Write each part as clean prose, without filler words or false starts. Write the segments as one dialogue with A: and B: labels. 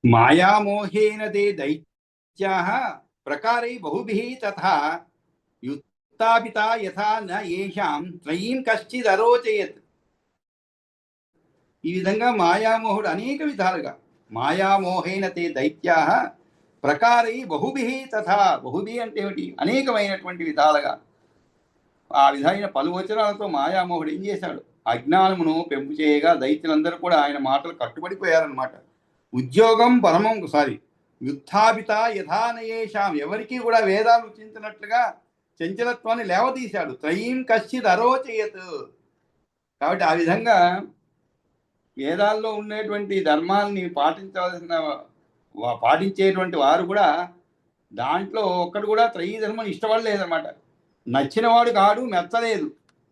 A: మాయామోహేన తే దైత్యాః ప్రకారై బహుభిః తథా యుత్తాపితా యథా న ఏషాం త్రయీం కశ్చిద్ అరోచయత్. ఈ విధంగా మాయామోహుడు అనేక విధాలుగా మాయామోహేన తే దైత్యాః ప్రకారై బహుభిః తథా. బహుభిః అంటే ఏమిటి? అనేకమైనటువంటి విధాలుగా. ఆ విధమైన పలు వచనాలతో మాయామోహుడు ఏం చేశాడు? అజ్ఞానమును పెంపు చేయగా దైత్యులందరూ కూడా ఆయన మాటలు కట్టుబడిపోయారనమాట. ఉద్యోగం పరమం యుద్ధాపిత యథానయేషాం, ఎవరికి కూడా వేదాలు చించినట్లుగా చంచలత్వాన్ని లేవదీశాడు. త్రయీం కశ్చిద్ అరోచయత్. కాబట్టి ఆ విధంగా వేదాల్లో ఉండేటువంటి ధర్మాల్ని పాటించేటువంటి వారు కూడా దాంట్లో ఒక్కడు కూడా త్రయీ ధర్మం ఇష్టపడలేదన్నమాట. నచ్చినవాడు కాడు, మెచ్చలేదు.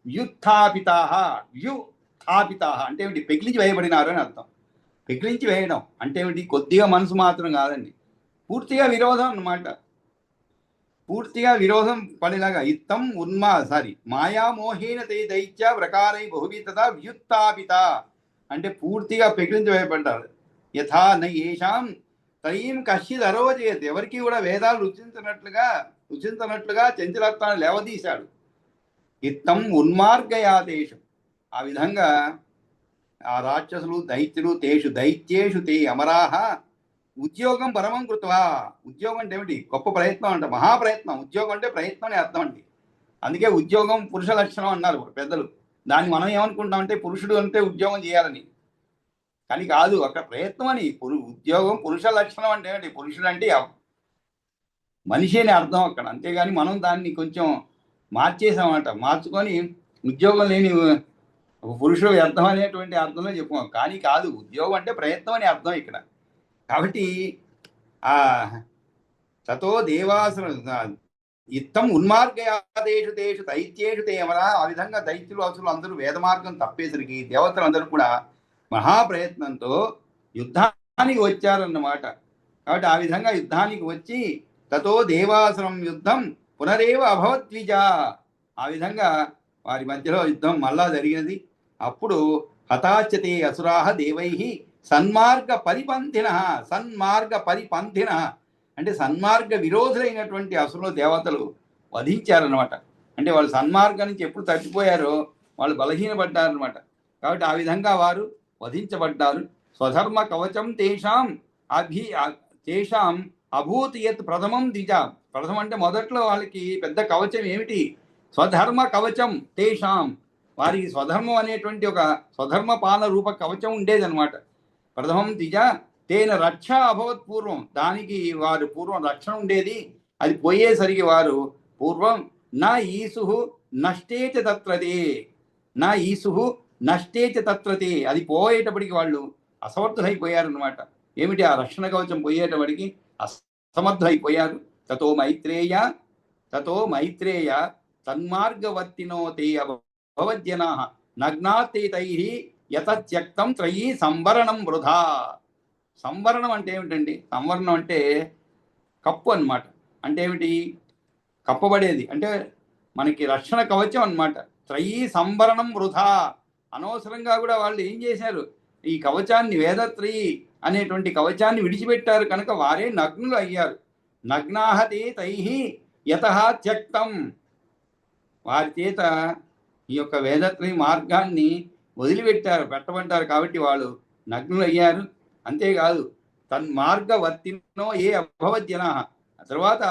A: వ్యుత్థాపితాః. వ్యుత్థాపితాః అంటే ఏమిటి? పెకిలించి వేయబడినారు అని అర్థం. పెకిలించి వేయడం అంటే ఏమిటి? కొద్దిగా మనసు మాత్రం కాదండి, పూర్తిగా విరోధం అన్నమాట. పూర్తిగా విరోధం పడేలాగా. ఇత్తం మాయామోహేన తే దైత్య ప్రకారై బహుభిః తథా వ్యుత్థాపిత అంటే పూర్తిగా పెకిలించి వేయబడ్డారు. యథా న ఏషాం త్రయీం కశ్చిద్ అరోచయత్, ఎవరికి కూడా వేదాలు రుచించినట్లుగా చంచలత్వాన్ని లేవదీశాడు. ఇత్తం ఉన్మార్గయాదేశం. ఆ విధంగా ఆ రాక్షసులు దైత్యులు దైత్యేషు తే అమరాహ ఉద్యోగం పరమం కృత్వా. ఉద్యోగం అంటే ఏమిటి? గొప్ప ప్రయత్నం అంట, మహాప్రయత్నం. ఉద్యోగం అంటే ప్రయత్నం అని అర్థం అండి. అందుకే ఉద్యోగం పురుష లక్షణం అన్నారు పెద్దలు. దాన్ని మనం ఏమనుకుంటామంటే పురుషుడు అంటే ఉద్యోగం చేయాలని, కానీ కాదు, అక్కడ ప్రయత్నం అని. ఉద్యోగం పురుష లక్షణం అంటే ఏమిటి? పురుషుడు అంటే మనిషి అని అర్థం అక్కడ. అంతేగాని మనం దాన్ని కొంచెం మార్చేసామన్నమాట. మార్చుకొని ఉద్యోగం లేని పురుషుడు వ్యర్థం అనేటువంటి అర్థంలో చెప్పుకోం. కానీ కాదు, ఉద్యోగం అంటే ప్రయత్నం అని అర్థం ఇక్కడ. కాబట్టి ఆ తతో దేవాసుర ఇత్తం ఉన్మార్గయాదేషు తేషు దైత్యేషు తే అమరా. ఆ విధంగా దైత్యులు అసురులు అందరూ వేద మార్గం తప్పేసరికి దేవతలందరూ కూడా మహాప్రయత్నంతో యుద్ధానికి వచ్చారన్నమాట. కాబట్టి ఆ విధంగా యుద్ధానికి వచ్చి తతో దేవాసురం యుద్ధం పునరేవ అభవద్విజ. ఆ విధంగా వారి మధ్యలో యుద్ధం మళ్ళా జరిగినది. అప్పుడు హతాచతే అసురాహ దేవై సన్మార్గ పరిపంథిన అంటే సన్మార్గ విరోధులైనటువంటి అసురుల దేవతలు వధించారనమాట. అంటే వాళ్ళు సన్మార్గం నుంచి ఎప్పుడు తప్పిపోయారో వాళ్ళు బలహీనపడ్డారనమాట. కాబట్టి ఆ విధంగా వారు వధించబడ్డారు. స్వధర్మ కవచం తేషాం అభూత్ యత్ ప్రథమం ద్విజ. ప్రథమం అంటే మొదట్లో వాళ్ళకి పెద్ద కవచం ఏమిటి? స్వధర్మ కవచం తేషాం. వారికి స్వధర్మం అనేటువంటి ఒక స్వధర్మ పాలన రూప కవచం ఉండేదన్నమాట. ప్రథమం ద్విజ తేన రక్ష అభవత్ పూర్వం. దానికి వారు పూర్వం రక్షణ ఉండేది. అది పోయేసరికి వారు పూర్వం నా ఈసు నష్టేచ తత్రతే అది పోయేటప్పటికి వాళ్ళు అసమర్థులైపోయారన్నమాట. ఏమిటి? ఆ రక్షణ కవచం పోయేటప్పటికి అసమర్థులైపోయారు. తతో మైత్రేయ తన్మార్గవర్తినో తే అభవజ్జనాః నగ్నాతే తైః యతత్యక్తం త్రయీ సంవరణం వృధా. సంవరణం అంటే ఏమిటండి? సంవరణం అంటే కప్పు అన్నమాట. అంటే ఏమిటి? కప్పబడేది అంటే మనకి రక్షణ కవచం అన్నమాట. త్రయీ సంవరణం వృధా. అనవసరంగా కూడా వాళ్ళు ఏం చేశారు? ఈ కవచాన్ని, వేదత్రయీ అనేటువంటి కవచాన్ని విడిచిపెట్టారు కనుక వారే నగ్నులు అయ్యారు. నగ్నాహతే తైః యతః త్యక్తం. వారి చేత ఈ యొక్క వేదత్రయీ మార్గాన్ని పెట్టబడ్డారు కాబట్టి వాళ్ళు నగ్నులు అయ్యారు. అంతేకాదు తన్మార్గవర్తినో ఏ అభవజ్జనాః. తర్వాత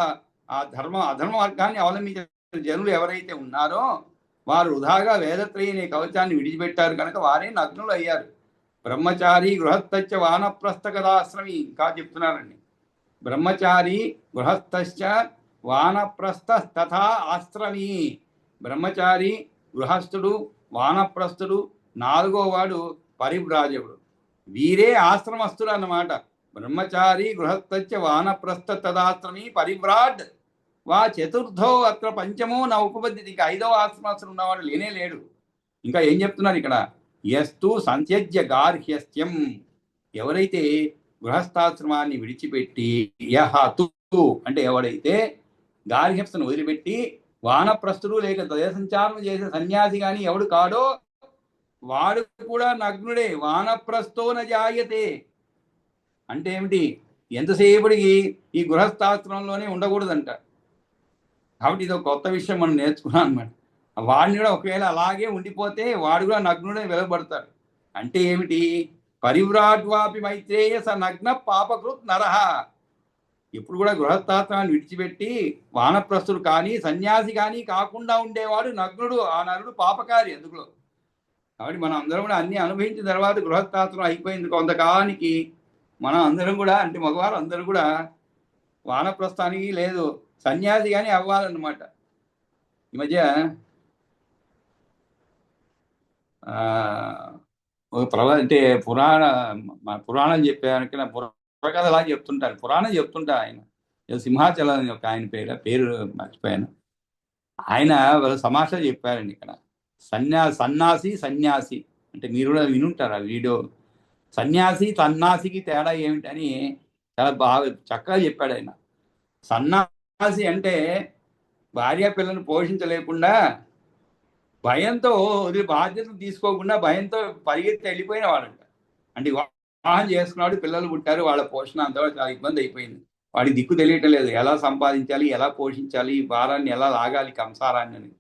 A: ఆ అధర్మ మార్గాన్ని అవలంబించిన జనులు ఎవరైతే ఉన్నారో వారు వృధాగా వేదత్రయీ అనే కవచాన్ని విడిచిపెట్టారు కనుక వారే నగ్నులు అయ్యారు. బ్రహ్మచారి గృహస్థశ్చ వానప్రస్థ కదాశ్రమి. ఇంకా చెప్తున్నారండి. బ్రహ్మచారి గృహస్థశ్చ వానప్రస్థ తథా ఆశ్రమి. బ్రహ్మచారి, గృహస్థుడు, వానప్రస్థుడు, నాలుగో వాడు పరివ్రాజకుడు. వీరే ఆశ్రమస్తులు అన్నమాట. బ్రహ్మచారి గృహస్థశ్చ వానప్రస్థ తదాశ్రమి పరివ్రాడ్ వా చతుర్థో అత్ర పంచమో నా ఉపపద్యతి. ఇంకా ఐదవ ఆశ్రమస్తులు ఉన్నవాడు లేనే లేడు. ఇంకా ఏం చెప్తున్నారు ఇక్కడ? యస్తు సంత్యజ్య గార్హ్యస్త్యం. ఎవరైతే గృహస్థాశ్రమాన్ని విడిచిపెట్టి అంటే ఎవడైతే గార్హ్యస్థను వదిలిపెట్టి వానప్రస్థుడు లేక దేశంచారం చేసే సన్యాసి కానీ ఎవడు కాడో వాడు కూడా నగ్నుడే. వానప్రస్థో న జాయతే. అంటే ఏమిటి, ఎంతసేపటికి ఈ గృహస్థాశ్రమంలోనే ఉండకూడదంట. కాబట్టి ఇది ఒక కొత్త విషయం మనం నేర్చుకున్నాం అనమాట. వాడిని కూడా ఒకవేళ అలాగే ఉండిపోతే వాడు కూడా నగ్నుడే వెలువబడతాడు. అంటే ఏమిటి, పరివ్రాడ్వాపి మైత్రేయ స నగ్న పాపకృత్ నరహ. ఇప్పుడు కూడా గృహస్థాశ్రమాన్ని విడిచిపెట్టి వానప్రస్థుడు కానీ సన్యాసి కానీ కాకుండా ఉండేవాడు నగ్నుడు, ఆ నరుడు పాపకారి ఎందుకులో. కాబట్టి మనం అందరం కూడా అన్ని అనుభవించిన తర్వాత గృహస్థాశ్రమం అయిపోయింది కొంతకాలానికి, మనం అందరం కూడా అంటే మగవారు అందరూ కూడా వానప్రస్థానికి లేదు సన్యాసి కానీ అవ్వాలన్నమాట. ఈ మధ్య అంటే పురాణం చెప్పానికి నా బుర్రకథ అలా చెప్తుంటారు, పురాణం చెప్తుంటా ఆయన సింహాచలం యొక్క ఆయన పేరు మర్చిపోయాను. ఆయన సమాచారం చెప్పారండి ఇక్కడ. సన్నాసి సన్యాసి అంటే మీరు కూడా వినుంటారు ఆ వీడియో. సన్యాసి సన్నాసికి తేడా ఏమిటని చాలా బాగా చక్కగా చెప్పాడు ఆయన. సన్నాసి అంటే భార్య పిల్లలను పోషించలేకుండా భయంతో వదిలి బాధ్యతలు తీసుకోకుండా భయంతో పరిగెత్తి వెళ్ళిపోయిన వాడంట. అంటే వివాహం చేసుకున్నాడు, పిల్లలు పుట్టారు, వాళ్ళ పోషణ అంతా చాలా ఇబ్బంది అయిపోయింది. వాడికి దిక్కు తెలియటం లేదు, ఎలా సంపాదించాలి, ఎలా పోషించాలి, భారాన్ని ఎలా లాగాలి సంసారాన్ని అని.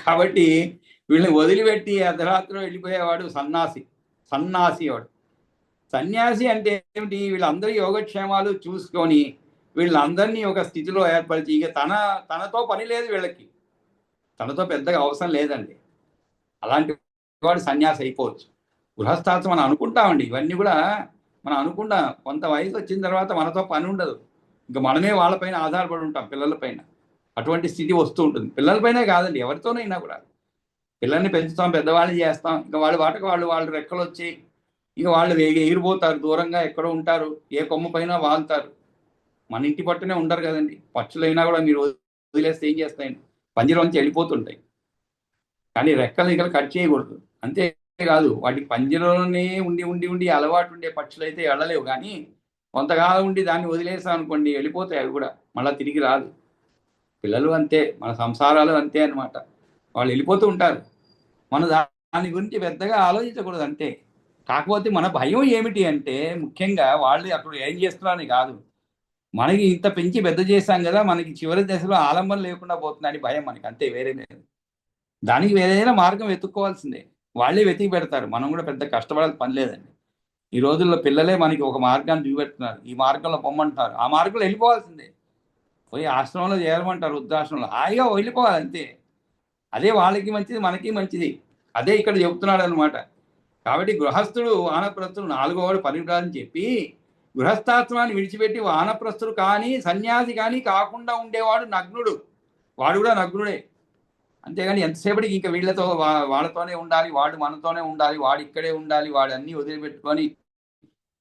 A: కాబట్టి వీళ్ళని వదిలిపెట్టి అర్ధరాత్రిలో వెళ్ళిపోయేవాడు సన్నాసి వాడు. సన్యాసి అంటే ఏమిటి, వీళ్ళందరి యోగక్షేమాలు చూసుకొని వీళ్ళందరినీ ఒక స్థితిలో ఏర్పరిచి ఇక తనతో పని లేదు వీళ్ళకి, తనతో పెద్దగా అవసరం లేదండి. అలాంటి వాడు సన్యాసి అయిపోవచ్చు. గృహస్థాశ్రమం మనం అనుకుంటామండి, ఇవన్నీ కూడా మనం అనుకుంటాం. కొంత వయసు వచ్చిన తర్వాత మనతో పని ఉండదు, ఇంకా మనమే వాళ్ళపైన ఆధారపడి ఉంటాం, పిల్లలపైన. అటువంటి స్థితి వస్తూ ఉంటుంది. పిల్లలపైనే కాదండి, ఎవరితోనైనా కూడా. పిల్లల్ని పెంచుతాం, పెద్దవాళ్ళని చేస్తాం, ఇంకా వాళ్ళ వాటకు వాళ్ళు రెక్కలు వచ్చి ఇక వాళ్ళు ఎగిరిపోతారు, దూరంగా ఎక్కడో ఉంటారు, ఏ కొమ్మ పైన వాళ్తారు. మన ఇంటి పట్టునే ఉండరు కదండి. పక్షులైనా కూడా మీరు వదిలేస్తే ఏం చేస్తాయండి, పంజరంలోంచి వెళ్ళిపోతుంటాయి. కానీ రెక్కలు కట్ చేయకూడదు. అంతేకాదు వాటి పంజరంలోనే ఉండి ఉండి ఉండి అలవాటు ఉండే పక్షులు అయితే వెళ్ళలేవు, కానీ కొంతకాలం ఉండి దాన్ని వదిలేసాం అనుకోండి వెళ్ళిపోతాయి, అవి కూడా మళ్ళీ తిరిగి రాదు. పిల్లలు అంతే, మన సంసారాలు అంతే అనమాట, వాళ్ళు వెళ్ళిపోతూ ఉంటారు. మన దాని గురించి పెద్దగా ఆలోచించకూడదు అంతే. కాకపోతే మన భయం ఏమిటి అంటే ముఖ్యంగా వాళ్ళు అక్కడ ఏం చేస్తున్నారని కాదు, మనకి ఇంత పెంచి పెద్ద చేశాం కదా, మనకి చివరి దశలో ఆలంబన లేకుండా పోతుందని భయం మనకి, అంతే, వేరే లేదు. దానికి వేరేదైనా మార్గం వెతుక్కోవాల్సిందే. వాళ్ళే వెతికి పెడతారు, మనం కూడా పెద్ద కష్టపడాల్సిన పని లేదండి. ఈ రోజుల్లో పిల్లలే మనకి ఒక మార్గాన్ని చూపెడుతున్నారు, ఈ మార్గంలో పొమ్మంటున్నారు, ఆ మార్గంలో వెళ్ళిపోవాల్సిందే. పోయి ఆశ్రమంలో చేరమంటారు, వృద్ధాశ్రమంలో హాయిగా వెళ్ళిపోవాలి అంతే. అదే వాళ్ళకి మంచిది, మనకి మంచిది. అదే ఇక్కడ చెప్తున్నాడు అనమాట. కాబట్టి గృహస్థుడు వానప్రస్థుడు 4వ వాడు పరివిరాజం చెప్పి గృహస్థాశ్రమాన్ని విడిచిపెట్టి వానప్రస్థుడు కానీ సన్యాసి కానీ కాకుండా ఉండేవాడు నగ్నుడు, వాడు కూడా నగ్నుడే. అంతేగాని ఎంతసేపటికి ఇంకా వీళ్ళతో వాళ్ళతోనే ఉండాలి, వాడు మనతోనే ఉండాలి, వాడు ఇక్కడే ఉండాలి, వాడు అన్నీ వదిలిపెట్టుకొని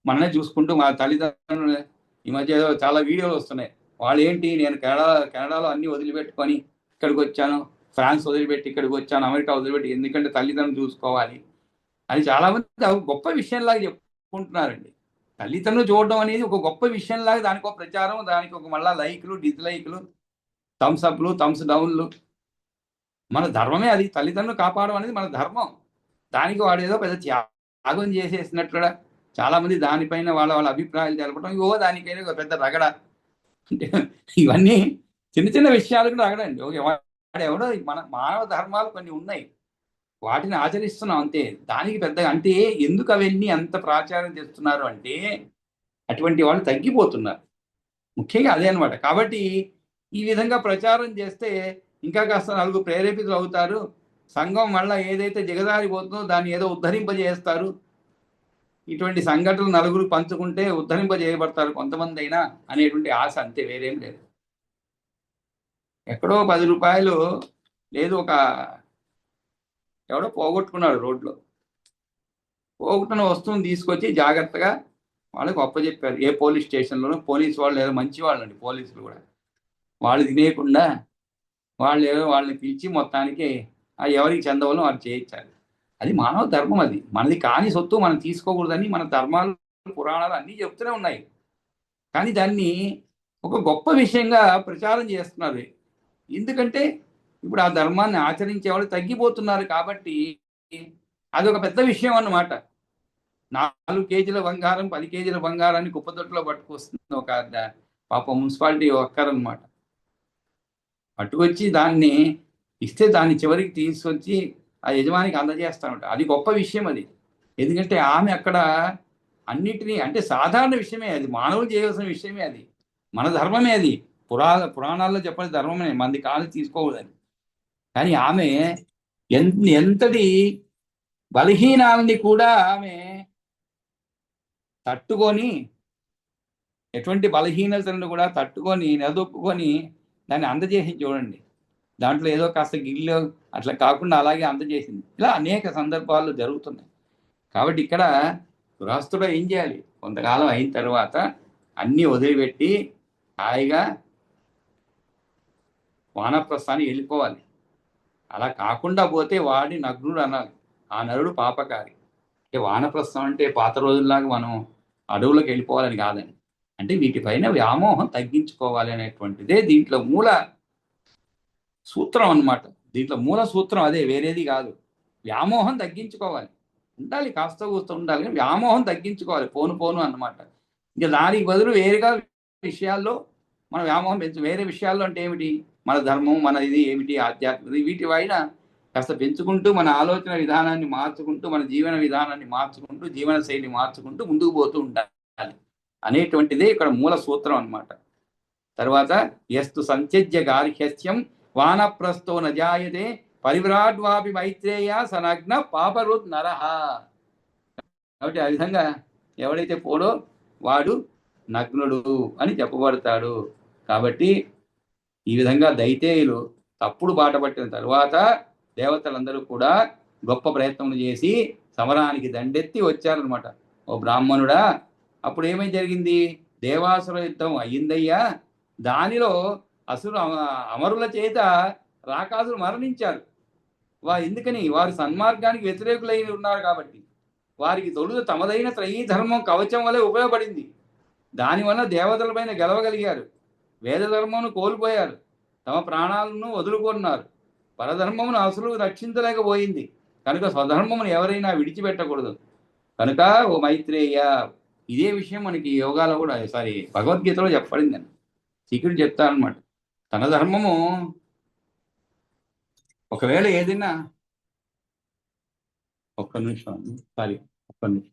A: మననే చూసుకుంటూ. మా తల్లిదండ్రులు ఈ మధ్య చాలా వీడియోలు వస్తున్నాయి, వాళ్ళు ఏంటి, నేను కెనడాలో అన్నీ వదిలిపెట్టుకొని ఇక్కడికి వచ్చాను, ఫ్రాన్స్ వదిలిపెట్టి ఇక్కడికి వచ్చాను, అమెరికా వదిలిపెట్టి, ఎందుకంటే తల్లిదండ్రులు చూసుకోవాలి అని చాలామంది గొప్ప విషయంలాగా చెప్పుకుంటున్నారండి. తల్లిదండ్రులు చూడడం అనేది ఒక గొప్ప విషయంలాగా, దానికి ఒక ప్రచారం, దానికి ఒక మళ్ళా లైక్లు, డిస్లైక్లు, థమ్స్ అప్లు, థమ్స్ డౌన్లు. మన ధర్మమే అది, తల్లిదండ్రులు కాపాడడం అనేది మన ధర్మం. దానికి వాడు ఏదో పెద్ద త్యాగం చేసేసినట్లుగా చాలామంది దానిపైన వాళ్ళ అభిప్రాయాలు తెలపడం, దానికైనా ఒక పెద్ద రగడ. అంటే ఇవన్నీ చిన్న చిన్న విషయాలకు రగడండి. వాడు ఎవడో, మన మానవ ధర్మాలు కొన్ని ఉన్నాయి, వాటిని ఆచరిస్తున్నాం అంతే. దానికి పెద్దగా అంటే ఎందుకు అవన్నీ అంత ప్రాచారం చేస్తున్నారు అంటే అటువంటి వాళ్ళు తగ్గిపోతున్నారు, ముఖ్యంగా అదే అనమాట. కాబట్టి ఈ విధంగా ప్రచారం చేస్తే ఇంకా కాస్త నలుగురు ప్రేరేపితులు అవుతారు, సంఘం వల్ల ఏదైతే దిగజారిపోతుందో దాన్ని ఏదో ఉద్ధరింపజేస్తారు. ఇటువంటి సంఘటనలు నలుగురు పంచుకుంటే ఉద్ధరింపజేయబడతారు కొంతమంది అయినా అనేటువంటి ఆశ, అంతే, వేరేం లేదు. ఎక్కడో 10 రూపాయలు లేదు, ఒక ఎవడో పోగొట్టుకున్నాడు రోడ్లో, పోగొట్టుకున్న వస్తువుని తీసుకొచ్చి జాగ్రత్తగా వాళ్ళకి అప్పచెప్పారు. ఏ పోలీస్ స్టేషన్లోనూ పోలీసు వాళ్ళు ఏదో మంచి వాళ్ళు అండి, పోలీసులు కూడా వాళ్ళు తినేయకుండా వాళ్ళు ఏదో వాళ్ళని పిలిచి మొత్తానికి ఎవరికి చెందవాలో వాళ్ళు చేయించాలి. అది మానవ ధర్మం, అది మనది కాని సొత్తు మనం తీసుకోకూడదని మన ధర్మాలు, పురాణాలు అన్నీ చెప్తూనే ఉన్నాయి. కానీ దాన్ని ఒక గొప్ప విషయంగా ప్రచారం చేస్తున్నారు. ఎందుకంటే ఇప్పుడు ఆ ధర్మాన్ని ఆచరించే వాళ్ళు తగ్గిపోతున్నారు కాబట్టి అదొక పెద్ద విషయం అన్నమాట. 4 కేజీల బంగారం 10 కేజీల బంగారాన్ని కుప్పతొట్టులో పట్టుకొస్తుంది ఒక పాప మున్సిపాలిటీ ఒక్కరనమాట. పట్టుకొచ్చి దాన్ని ఇస్తే దాన్ని చివరికి తీసుకొచ్చి ఆ యజమానికి అందజేస్తా ఉంటారు. అది గొప్ప విషయం అది. ఎందుకంటే ఆమె అక్కడ అన్నిటినీ, అంటే సాధారణ విషయమే అది, మానవులు చేయవలసిన విషయమే అది, మన ధర్మమే అది, పురాణాల్లో చెప్పని ధర్మమే, మంది కాలు తీసుకోకూడదని. కానీ ఆమె ఎంతటి బలహీనాల్ని కూడా ఆమె తట్టుకొని, ఎటువంటి బలహీనతలను కూడా తట్టుకొని నిలదొక్కుని దాన్ని అందజేసి చూడండి. దాంట్లో ఏదో కాస్త గిల్లు అట్లా కాకుండా అలాగే అందజేసింది. ఇలా అనేక సందర్భాలు జరుగుతున్నాయి. కాబట్టి ఇక్కడ గృహస్థుడు ఏం చేయాలి, కొంతకాలం అయిన తర్వాత అన్నీ వదిలిపెట్టి హాయిగా వానప్రస్థానికి వెళ్ళిపోవాలి. అలా కాకుండా పోతే వాడి నగ్నుడు అనాలి, ఆ నరుడు పాపకారి. అంటే వానప్రస్థం అంటే పాత రోజుల్లాగా మనం అడవులకు వెళ్ళిపోవాలని కాదని, అంటే వీటిపైన వ్యామోహం తగ్గించుకోవాలి అనేటువంటిదే దీంట్లో మూల సూత్రం అన్నమాట. దీంట్లో మూల సూత్రం అదే, వేరేది కాదు. వ్యామోహం తగ్గించుకోవాలి, ఉండాలి, కాస్త కూస్త ఉండాలి, కానీ వ్యామోహం తగ్గించుకోవాలి పోను అన్నమాట. ఇంకా దానికి బదులు వేరేగా విషయాల్లో మన వ్యామోహం వేరే విషయాల్లో అంటే ఏమిటి, మన ధర్మం, మన ఇది ఏమిటి, ఆధ్యాత్మికత, వీటి పైన కాస్త పెంచుకుంటూ మన ఆలోచన విధానాన్ని మార్చుకుంటూ, మన జీవన విధానాన్ని మార్చుకుంటూ, జీవన శైలి మార్చుకుంటూ ముందుకు పోతూ ఉండాలి అనేటువంటిదే ఇక్కడ మూల సూత్రం అన్నమాట. తర్వాత ఎస్తు సంత్యజ్య గార్హ్యస్యం వానప్రస్థో నజాయతే పరివ్రాడ్వాపి మైత్రేయ సనగ్న పాపరుత్ నరహ. కాబట్టి ఆ విధంగా ఎవడైతే పోడో వాడు నగ్నుడు అని చెప్పబడతాడు. కాబట్టి ఈ విధంగా దైతేయులు తప్పుడు బాట పట్టిన తరువాత దేవతలందరూ కూడా గొప్ప ప్రయత్నం చేసి సమరానికి దండెత్తి వచ్చారనమాట. ఓ బ్రాహ్మణుడా, అప్పుడు ఏమై జరిగింది, దేవాసుర యుద్ధం అయ్యిందయ్యా, దానిలో అమరుల చేత రాకాసులు మరణించారు. ఎందుకని, వారు సన్మార్గానికి వ్యతిరేకులై ఉన్నారు కాబట్టి వారికి తొలుత తమదైన త్రయీ ధర్మం కవచం వలె ఉపయోగపడింది. దానివల్ల దేవతలపైన గెలవగలిగారు, వేద ధర్మమును కోల్పోయారు, తమ ప్రాణాలను వదులుకున్నారు, పరధర్మమును అసలు రక్షించలేకపోయింది. కనుక స్వధర్మమును ఎవరైనా విడిచిపెట్టకూడదు. కనుక ఓ మైత్రేయ, ఇదే విషయం మనకి యోగాలో కూడా, భగవద్గీతలో చెప్పబడిందని శ్రీకృష్ణుడు చెప్తారనమాట. తన ధర్మము ఒకవేళ ఏదైనా, ఒక్క నిమిషం, ఒక్క నిమిషం.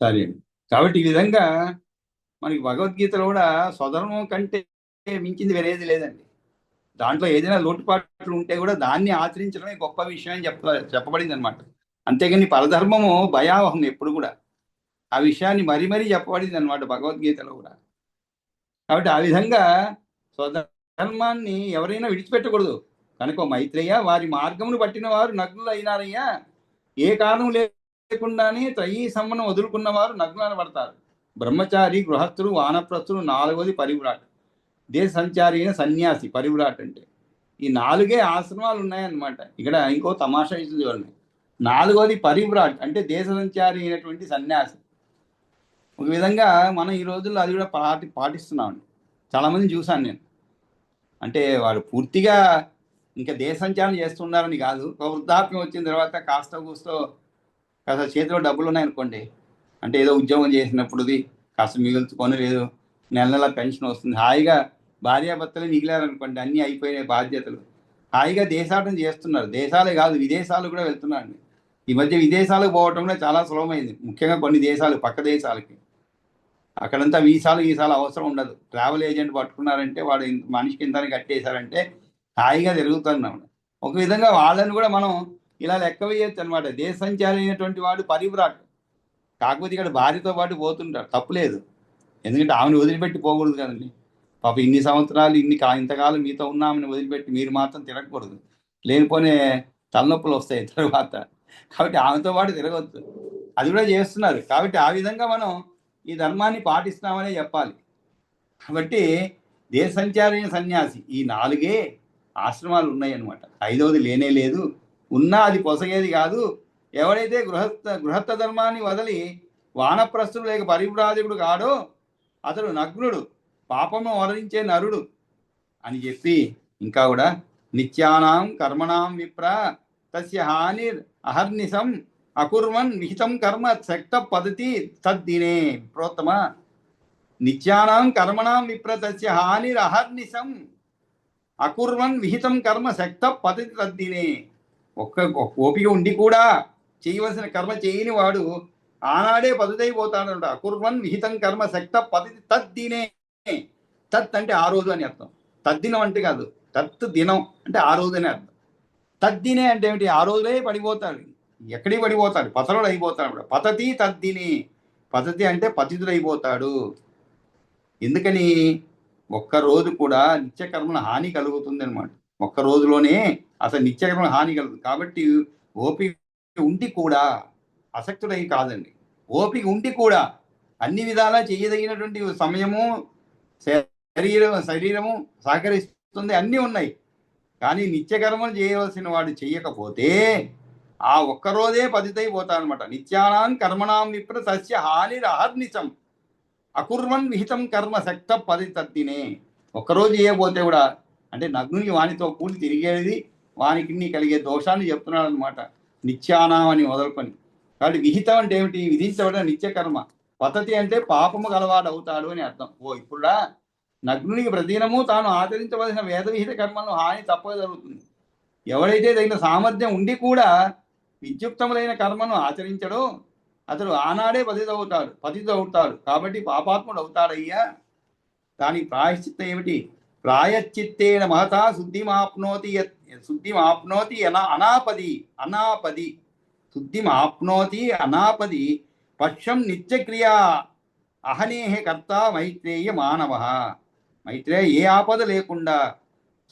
A: సరే, కాబట్టి ఈ విధంగా మనకి భగవద్గీతలో కూడా స్వధర్మం కంటే మించింది వేరేది లేదండి. దాంట్లో ఏదైనా లోటుపాట్లు ఉంటే కూడా దాన్ని ఆచరించడమే గొప్ప విషయం అని చెప్పబడింది అనమాట. అంతేగాని పరధర్మము భయావహం ఎప్పుడు కూడా, ఆ విషయాన్ని మరీ చెప్పబడింది అనమాట భగవద్గీతలో కూడా. కాబట్టి ఆ విధంగా స్వధర్మాన్ని ఎవరైనా విడిచిపెట్టకూడదు. కనుక మైత్రేయ, వారి మార్గమును పట్టిన వారు నగ్నులు అయినారయ్యా. ఏ కారణం లేకుండానే త్రయీ సంబంధం వదులుకున్న వారు నగ్నాలు పడతారు. బ్రహ్మచారి, గృహస్థుడు, వానప్రస్థుడు, 4వది పరివ్రాట్, దేశ సంచారి అయిన సన్యాసి. పరివ్రాట్ అంటే ఈ 4 ఆశ్రమాలు ఉన్నాయన్నమాట. ఇక్కడ ఇంకో తమాషా విషయం చూడండి. 4వది పరివ్రాట్ అంటే దేశ సంచారి అయినటువంటి సన్యాసి. ఒక విధంగా మనం ఈ రోజుల్లో అది కూడా పాటిస్తున్నామండి. చాలామంది చూశాను నేను. అంటే వాడు పూర్తిగా ఇంకా దేశ సంచారం చేస్తున్నారని కాదు, వృద్ధాప్యం వచ్చిన తర్వాత కాస్త చేతిలో డబ్బులు ఉన్నాయనుకోండి, అంటే ఏదో ఉద్యోగం చేసినప్పుడుది కాస్త మిగుల్చుకొని, లేదు నెల పెన్షన్ వస్తుంది, హాయిగా భార్యాభర్తలే మిగిలారనుకోండి, అన్నీ అయిపోయినాయి బాధ్యతలు, హాయిగా దేశాటం చేస్తున్నారు. దేశాలే కాదు, విదేశాలు కూడా వెళ్తున్నారండి. ఈ మధ్య విదేశాలకు పోవటం కూడా చాలా సులభమైంది, ముఖ్యంగా కొన్ని దేశాలు, పక్క దేశాలకి. అక్కడంతా వీసాలు అవసరం ఉండదు. ట్రావెల్ ఏజెంట్ పట్టుకున్నారంటే వాడు మనిషికి ఇంతని కట్టేశారంటే హాయిగా తిరుగుతున్నాం. ఒక విధంగా వాళ్ళని కూడా మనం ఇలా లెక్క వేయచ్చు అనమాట. దేశ సంచారి అయినటువంటి వాడు పరివ్రాట్, కాకపోతే ఇక్కడ భార్యతో పాటు పోతుంటాడు, తప్పులేదు. ఎందుకంటే ఆమెను వదిలిపెట్టి పోకూడదు కదండి. పాప ఇన్ని సంవత్సరాలు ఇంతకాలం మీతో ఉన్న ఆమెను వదిలిపెట్టి మీరు మాత్రం తిరగకూడదు. లేనిపోనే తలనొప్పులు వస్తాయి తర్వాత. కాబట్టి ఆమెతో పాటు తిరగవచ్చు. అది కూడా చేస్తున్నారు. కాబట్టి ఆ విధంగా మనం ఈ ధర్మాన్ని పాటిస్తామనే చెప్పాలి. కాబట్టి దేశ సంచారి సన్యాసి ఈ 4 ఆశ్రమాలు ఉన్నాయి అన్నమాట. 5వది లేనే లేదు. ఉన్నా అది పొసగేది కాదు. ఎవడైతే గృహస్థ ధర్మాన్ని వదిలి వానప్రస్థుడు లేక పరివ్రాజకుడు కాడో అతడు నగ్నుడు, పాపము వరించే నరుడు అని చెప్పి ఇంకా కూడా నిత్యానాం కర్మణాం విప్ర తస్య హానిర్ అహర్నిశం అకుర్వన్ విహితం కర్మ శక్త పద్ధతి తద్దినే. విప్రోత్తమ, నిత్యానాం కర్మణాం విప్ర తస్య హానిర్ అహర్నిశం అకుర్వన్ విహితం కర్మ శక్త పద్ధతి తద్దినే. ఓపిక ఉండి కూడా చేయవలసిన కర్మ చేయని వాడు ఆనాడే పదుదైపోతాడు. అకుర్వన్ విహితం కర్మ శక్త పద్ధతి తద్దినే. తత్ అంటే ఆ రోజు అని అర్థం. తద్దినం అంటే కాదు, తత్ దినం అంటే ఆ రోజు అని అర్థం. తద్దినే అంటే ఏమిటి? ఆ రోజులే పడిపోతాడు. ఎక్కడికి పడిపోతాడు? పతనుడు అయిపోతాడు. పతతి తద్దిని. పతతి అంటే పతితుడైపోతాడు. ఎందుకని? ఒక్కరోజు కూడా నిత్యకర్మల హాని కలుగుతుంది అనమాట. ఒక్క రోజులోనే అసలు నిత్యకర్మల హాని కలుగుతుంది. కాబట్టి ఓపిక ఉండి కూడా, అసక్తుడై కాదండి, ఓపిక ఉండి కూడా అన్ని విధాలా చేయదగినటువంటి సమయము, శరీరము సహకరిస్తుంది, అన్నీ ఉన్నాయి. కానీ నిత్యకర్మలు చేయవలసిన వాడు చెయ్యకపోతే ఆ ఒక్కరోజే పతితైపోతాడనమాట. నిత్యానాం కర్మణాం విప్ర సస్య హానిర్ అహర్నిశం అకుర్వన్ విహితం కర్మ శక్త పది తద్దినే. ఒక్కరోజు చేయకపోతే కూడా అంటే నగ్నునికి వానితో కూడి తిరిగేది, వానికి కలిగే దోషాన్ని చెప్తున్నాడు అనమాట. నిత్యానాం అని మొదలుకొని. కాబట్టి విహితం అంటే ఏమిటి? విధించబడిన నిత్యకర్మ. పద్ధతి అంటే పాపము గలవాడు అవుతాడు అని అర్థం. ఇప్పుడా నగ్నునికి ప్రతిదినము తాను ఆచరించవలసిన వేదవిహిత కర్మలను హాని తప్పక జరుగుతుంది. ఎవడైతే తగిన సామర్థ్యం ఉండి కూడా విద్యుక్తములైన కర్మను ఆచరించడో అతడు ఆనాడే పతితవుతాడు. కాబట్టి పాపాత్ముడు అవుతాడయ్యా. దానికి ప్రాయశ్చిత్తం ఏమిటి? ప్రాయశ్చిత్తేన మహతా శుద్ధిమాప్నోతి అనాపది శుద్ధిమాప్నోతి అనాపది పక్షం నిత్యక్రియా అహనేహ కర్త మైత్రేయ మానవ. మైత్రేయ ఏ ఆపద లేకుండా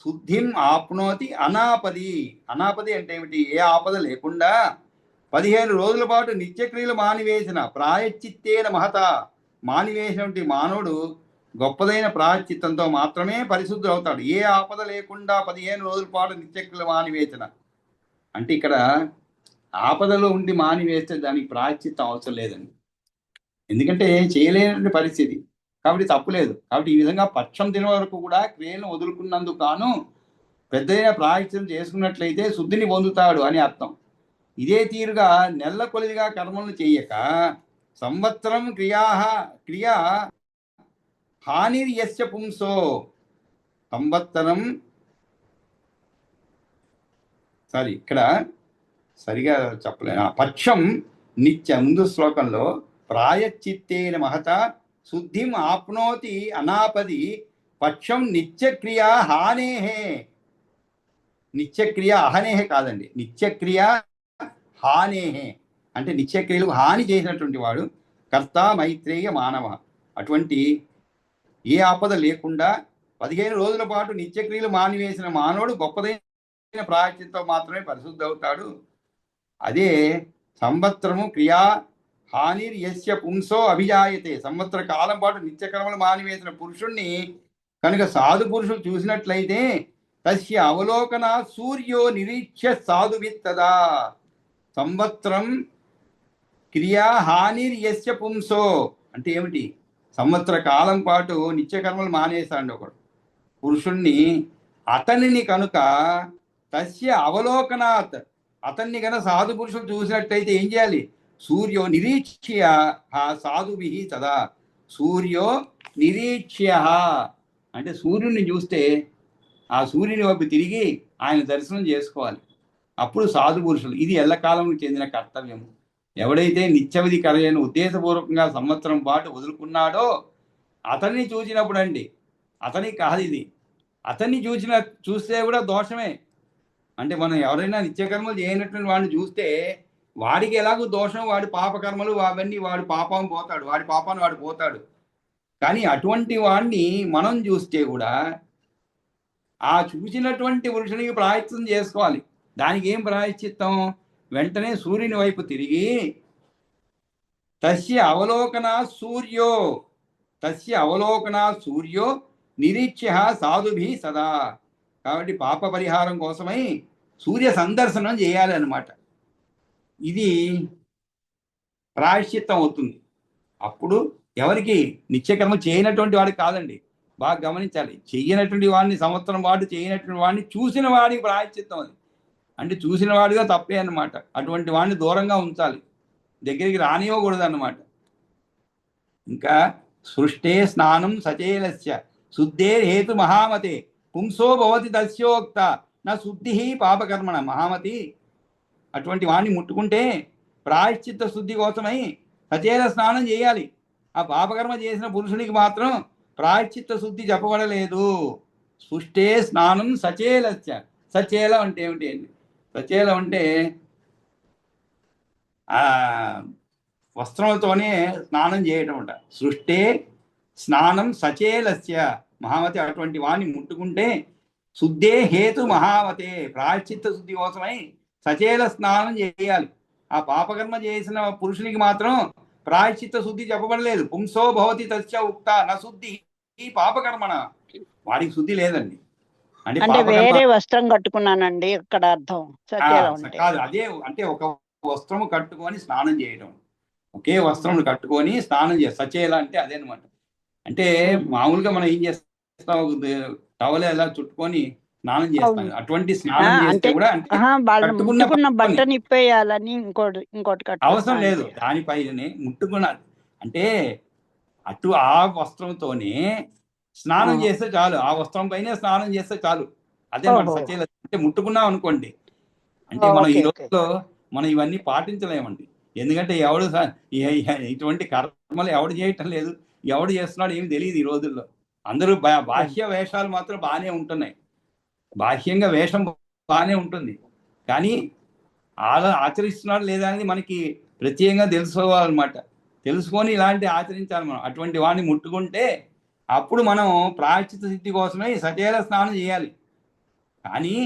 A: శుద్ధిం ఆప్నోతి అనాపది. అనాపది అంటే ఏమిటి? ఏ ఆపద లేకుండా 15 రోజుల పాటు నిత్యక్రియలు మానివేసిన ప్రాయశ్చిత్తేన మహత మానివేసినటువంటి మానవుడు గొప్పదైన ప్రాయశ్చిత్తంతో మాత్రమే పరిశుద్ధుడు అవుతాడు. ఏ ఆపద లేకుండా 15 రోజుల పాటు నిత్యక్రియలు మానివేసిన అంటే ఇక్కడ ఆపదలో ఉండి మానివేస్తే దానికి ప్రాయశ్చిత్తం అవసరం లేదండి. ఎందుకంటే చేయలేనటువంటి పరిస్థితి. కాబట్టి తప్పులేదు. కాబట్టి ఈ విధంగా పక్షం దిన వరకు కూడా క్రియలను వదులుకున్నందుకు గాను పెద్దైన ప్రాయశ్చిత్తం చేసుకున్నట్లయితే శుద్ధిని పొందుతాడు అని అర్థం. ఇదే తీరుగా నెల కొలిదిగా కర్మలను చేయక సంవత్సరం క్రియా హానిర్యస్య పుంసో. సంవత్సరం ఇక్కడ సరిగా చెప్పలేను. పక్షం నిత్య ముందు శ్లోకంలో ప్రాయశ్చిత్తేన మహత శుద్ధిం ఆప్నోతి అనాపది పక్షం నిత్యక్రియా హానేహే. నిత్యక్రియ అహనేహే కాదండి, నిత్యక్రియ హానేహే అంటే నిత్యక్రియలకు హాని చేసినటువంటి వాడు కర్త మైత్రేయ మానవ. అటువంటి ఏ ఆపద లేకుండా 15 రోజుల పాటు నిత్యక్రియలు మానివేసిన మానవుడు గొప్పదైన ప్రాయశ్చిత్తం మాత్రమే పరిశుద్ధి అవుతాడు. అదే సంవత్సరము క్రియా హానిర్ యస్య పుంసో అభిజాయతే. సంవత్సర కాలం పాటు నిత్యకర్మలు మానివేసిన పురుషుణ్ణి కనుక సాధు పురుషులు చూసినట్లయితే తస్య అవలోకన సూర్యో నిరీక్ష్య సాధువిత్తదా. సంవత్సరం క్రియా హానిర్యస్య పుంసో అంటే ఏమిటి? సంవత్సర కాలం పాటు నిత్యకర్మలు మానేశాడు ఒకడు పురుషుణ్ణి. అతనిని కనుక తస్య అవలోకనాత్ అతన్ని కనుక సాధు పురుషులు చూసినట్టయితే ఏం చేయాలి? సూర్యో నిరీక్ష్య సాధుభి తదా. సూర్యో నిరీక్ష్య అంటే సూర్యుడిని చూస్తే ఆ సూర్యుని వైపు తిరిగి ఆయన దర్శనం చేసుకోవాలి. అప్పుడు సాధు పురుషులు. ఇది ఎల్లకాలంకు చెందిన కర్తవ్యము. ఎవడైతే నిత్యవిధి కర్యను ఉద్దేశపూర్వకంగా సంవత్సరం పాటు వదులుకున్నాడో అతన్ని చూసినప్పుడు అండి, అతనికి కాదు ఇది, అతన్ని చూస్తే కూడా దోషమే. అంటే మనం ఎవరైనా నిత్యకర్మలు చేయనటువంటి వాడిని చూస్తే వాడికి ఎలాగో దోషం, వాడి పాపకర్మలు అవన్నీ, వాడు పాపం పోతాడు, వాడి పాపాన్ని వాడు పోతాడు. కానీ అటువంటి వాడిని మనం చూస్తే కూడా ఆ చూసినటువంటి పురుషునికి ప్రాయశ్చిత్తం చేసుకోవాలి. దానికి ఏం ప్రాయశ్చిత్తం? వెంటనే సూర్యుని వైపు తిరిగి తస్య అవలోకనా సూర్యో తస్య అవలోకనా సూర్యో నిరీక్ష్య సాధుభి సదా. కాబట్టి పాప పరిహారం కోసమై సూర్య సందర్శనం చేయాలి అన్నమాట. ఇది ప్రాయశ్చిత్తం అవుతుంది. అప్పుడు ఎవరికి నిత్యకర్మ చేయనటువంటి వాడికి కాదండి, బాగా గమనించాలి. చెయ్యనటువంటి వాడిని, సంవత్సరం పాటు చేయనటువంటి వాడిని చూసిన వాడికి ప్రాయశ్చిత్తం. అది అంటే చూసిన వాడిగా తప్పే అన్నమాట. అటువంటి వాడిని దూరంగా ఉంచాలి, దగ్గరికి రానివ్వకూడదు అన్నమాట. ఇంకా సృష్టే స్నానం సచేలస్య శుద్ధే హేతు మహామతే పుంసో భవతి తస్యోక్త నా శుద్ధి పాపకర్మణ. మహామతి, అటువంటి వాడిని ముట్టుకుంటే ప్రాయశ్చిత్త శుద్ధి కోసమై సచేల స్నానం చేయాలి. ఆ పాపకర్మ చేసిన పురుషునికి మాత్రం ప్రాయశ్చిత్త శుద్ధి చెప్పబడలేదు. సృష్టే స్నానం సచేలస్య. సచేలం అంటే ఏమిటి అండి? సచేలం అంటే వస్త్రములతోనే స్నానం చేయటం అంట. సృష్టే స్నానం సచేలస్య. మహామతి, అటువంటి వాడిని ముట్టుకుంటే శుద్ధే హేతు మహామతే, ప్రాయశ్చిత్త శుద్ధి కోసమై సచేల స్నానం చేయాలి. ఆ పాపకర్మ చేసిన పురుషునికి మాత్రం ప్రాయశ్చిత్త శుద్ధి చెప్పబడలేదు. పుంసో భవతి తస్య ఉక్త న శుద్ధి ఈ పాపకర్మణ. వాడికి శుద్ధి లేదండి.
B: అంటే వేరే వస్త్రం కట్టుకున్నానండి ఇక్కడ అర్థం.
A: కాదు, అదే అంటే ఒక వస్త్రము కట్టుకొని స్నానం చేయడం, ఒకే వస్త్రం కట్టుకొని స్నానం చేస్తాం. సచేల అంటే అదేనమాట. అంటే మామూలుగా మనం ఏం చేస్తాం, టవల్ ఎలా చుట్టుకొని స్నానం చేస్తాం. అటువంటి స్నానం చేస్తే కూడా
B: కట్టుకున్న బట్టని ఇప్పేయాలని ఇంకోటి
A: అవసరం లేదు. దానిపైనే ముట్టుకున్న అంటే అటు ఆ వస్త్రంతోనే స్నానం చేస్తే చాలు. ఆ వస్త్రం పైనే స్నానం చేస్తే చాలు. అదే మన సచేల అంటే ముట్టుకున్నాం అనుకోండి. అంటే మనం ఈ రోజులో మనం ఇవన్నీ పాటించలేమండి. ఎందుకంటే ఎవడు ఇటువంటి కర్మలు ఎవడు చేయటం లేదు, ఎవడు చేస్తున్నాడు ఏమి తెలియదు ఈ రోజుల్లో. అందరూ బాహ్య వేషాలు మాత్రం బాగానే ఉంటున్నాయి, బాహ్యంగా వేషం బాగానే ఉంటుంది, కానీ ఆచరిస్తున్నాడు లేదా అనేది మనకి ప్రత్యేకంగా తెలుసుకోవాలన్నమాట. తెలుసుకొని ఇలాంటి ఆచరించాలి మనం. అటువంటి వాడిని ముట్టుకుంటే అప్పుడు మనం ప్రాయశ్చిత్త సిద్ధి కోసమే సచేల స్నానం చేయాలి. కానీ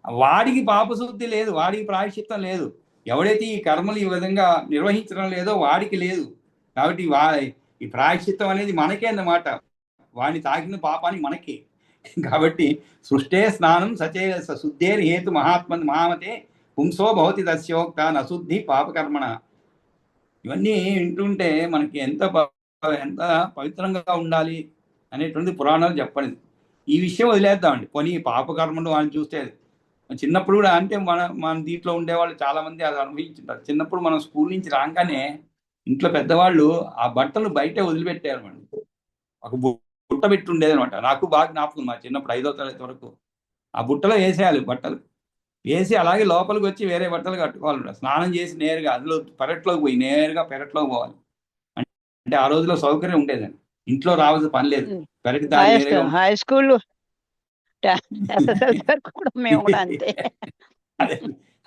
A: వాడికి పాపశుద్ధి లేదు, వాడికి ప్రాయశ్చిత్తం లేదు. ఎవడైతే ఈ కర్మలు ఈ విధంగా నిర్వహించడం లేదో వాడికి లేదు. కాబట్టి ఈ ప్రాయశ్చిత్తం అనేది మనకే అన్నమాట. వాడిని తాకిన పాపానికి మనకే. కాబట్టి సృష్టే స్నానం సచేల శుద్ధేర్ హేతు మహామతే పుంసో భవతి తస్యోక్త నశుద్ధి పాపకర్మణ. ఇవన్నీ వింటుంటే మనకి ఎంత పవిత్రంగా ఉండాలి అనేటువంటి పురాణాలు చెప్పండి. ఈ విషయం వదిలేద్దామండి. పోనీ పాపకర్మను వాళ్ళని చూస్తే చిన్నప్పుడు కూడా అంటే మన దీంట్లో ఉండేవాళ్ళు చాలా మంది అది అనుభవించుంటారు. చిన్నప్పుడు మనం స్కూల్ నుంచి రాగానే ఇంట్లో పెద్దవాళ్ళు ఆ బట్టలు బయటే వదిలిపెట్టారనమాట. ఒక బుట్ట పెట్టి ఉండేది అనమాట. నాకు బాగా జ్ఞాపకం, మా చిన్నప్పుడు 5వ తరగతి వరకు ఆ బుట్టలో వేసేయాలి. బట్టలు వేసి అలాగే లోపలికి వచ్చి వేరే బట్టలు కట్టుకోవాలి. స్నానం చేసి నేరుగా అందులో పెరట్లోకి పోయి నేరుగా పెరట్లోకి పోవాలి. అంటే ఆ రోజులో సౌకర్యం ఉండేదండి, ఇంట్లో రావాల్సిన పని లేదు. పెరటి దారి
B: హై స్కూల్